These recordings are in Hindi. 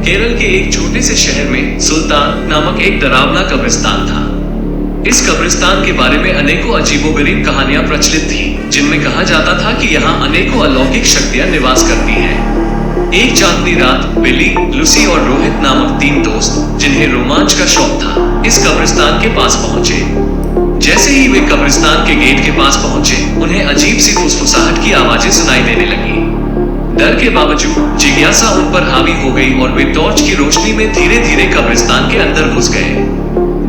केरल के एक छोटे से शहर में सुल्तान नामक एक डरावना कब्रिस्तान था। इस कब्रिस्तान के बारे में अनेकों अजीबोगरीब कहानियां प्रचलित थी, जिनमें कहा जाता था कि यहाँ अनेकों अलौकिक शक्तियां निवास करती हैं। एक चांदनी रात बिली, लूसी और रोहित नामक 3 दोस्त, जिन्हें रोमांच का शौक था, इस कब्रिस्तान के पास पहुंचे। जैसे ही वे कब्रिस्तान के गेट के पास पहुंचे, उन्हें अजीब सी फुसफुसाहट की आवाजें सुनाई देने लगी। डर के बावजूद जिज्ञासा उन पर हावी हो गई और वे टॉर्च की रोशनी में धीरे धीरे कब्रिस्तान के अंदर घुस गए।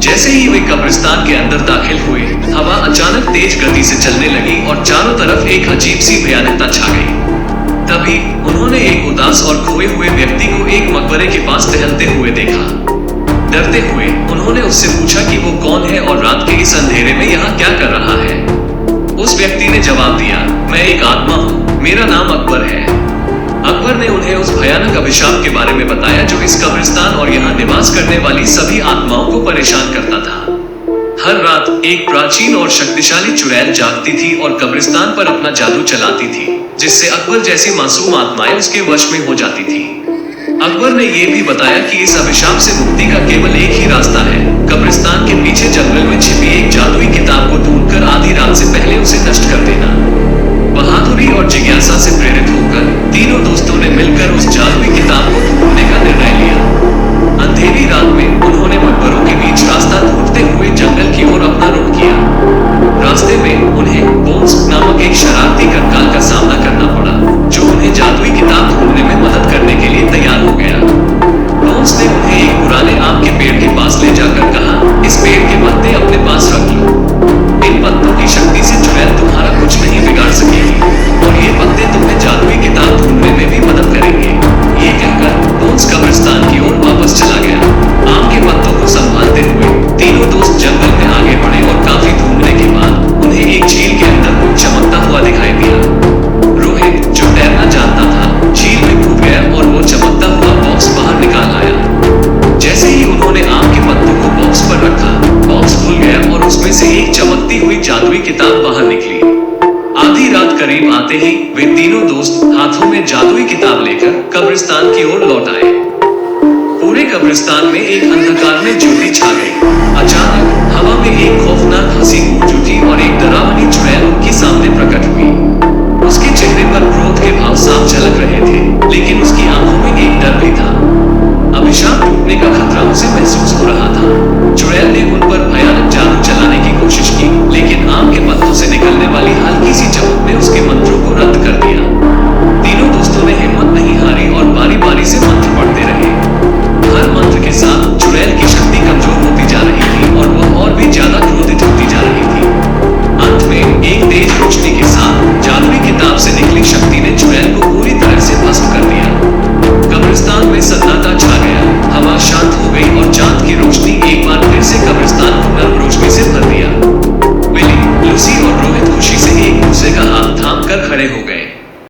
जैसे ही वे कब्रिस्तान के अंदर दाखिल हुए, हवा अचानक तेज गति से चलने लगी और चारों तरफ एक अजीब सी भयानकता छा गई। तभी उन्होंने एक उदास और खोए हुए व्यक्ति को एक मकबरे के पास टहलते हुए देखा। डरते हुए उन्होंने उससे पूछा कि वो कौन है और रात के इस अंधेरे में यहाँ क्या कर रहा है। उस व्यक्ति ने जवाब दिया, मैं एक आत्मा हूँ, मेरा नाम अकबर है। अकबर ने उन्हें उस भयानक अभिशाप के बारे में बताया जो इस कब्रिस्तान और यहाँ निवास करने वाली सभी आत्माओं को परेशान करता था। हर रात एक प्राचीन और शक्तिशाली चुड़ैल जागती थी और कब्रिस्तान पर अपना जादू चलाती थी, जिससे अकबर जैसी मासूम आत्माएं उसके वश में हो जाती थी। अकबर ने यह भी बताया कि इस अभिशाप से मुक्ति का केवल एक ही रास्ता है, कब्रिस्तान के पीछे जंगल में छिपी एक जादुई किताब को ढूंढकर आधी रात से पहले उसे नष्ट कर देना। बहादुरी और जिज्ञासा से प्रेरित होकर तीनों दोस्तों ने मिलकर उस जादुई किताब को ढूंढने का निर्णय लिया। अंधेरी रात में उन्होंने मकबरों के बीच रास्ता ढूंढते हुए जंगल की ओर अपना रुख किया। रास्ते में उन्हें बोन्स नामक एक शरारती कंकाल का सामना करना पड़ा, जो उन्हें जादुई किताब ढूंढने में मदद करने के लिए तैयार हो गया। बोन्स ने उन्हें एक पुराने आम के पेड़ के पास ले जाकर कहा, इस पेड़ के पत्ते अपने पास रख लो। इन पत्तों की शक्ति से चुड़ैल तुम्हारा कुछ नहीं बिगाड़ सकेगी और ये पत्ते तुम्हें जादुई किताब ढूंढने में भी मदद करेंगे। ये कहकर बोन्स कब्रिस्तान की ओर वापस चला गया। आम के पत्तों को संभालते हुए तीनों दोस्त जंगल में आगे बढ़े और काफी ढूंढने के बाद उन्हें एक झील के अंदर कुछ चमकता हुआ दिखाई दिया। रोहित, जो तैरना जानता था, झील में कूद गया और वो चमकता हुआ बॉक्स बाहर निकाल आया। जैसे ही उन्होंने आम के पत्तों को बॉक्स पर रखा, बॉक्स खुल गया और उसमें से एक चमकती हुई जादुई किताब बाहर निकली। आधी रात करीब आते ही वे तीनों दोस्त हाथों में जादुई किताब लेकर कब्रिस्तान की ओर लौट आए। पूरे कब्रिस्तान में एक अंधकार में ज्योति छा गई। अचानक हवा में एक खौफनाक हंसी गूंज उठी और एक डरावनी चुड़ैल उनके सामने प्रकट हुई। उसके चेहरे पर क्रोध के भाव साफ झलक रहे थे, लेकिन उसकी आंखों में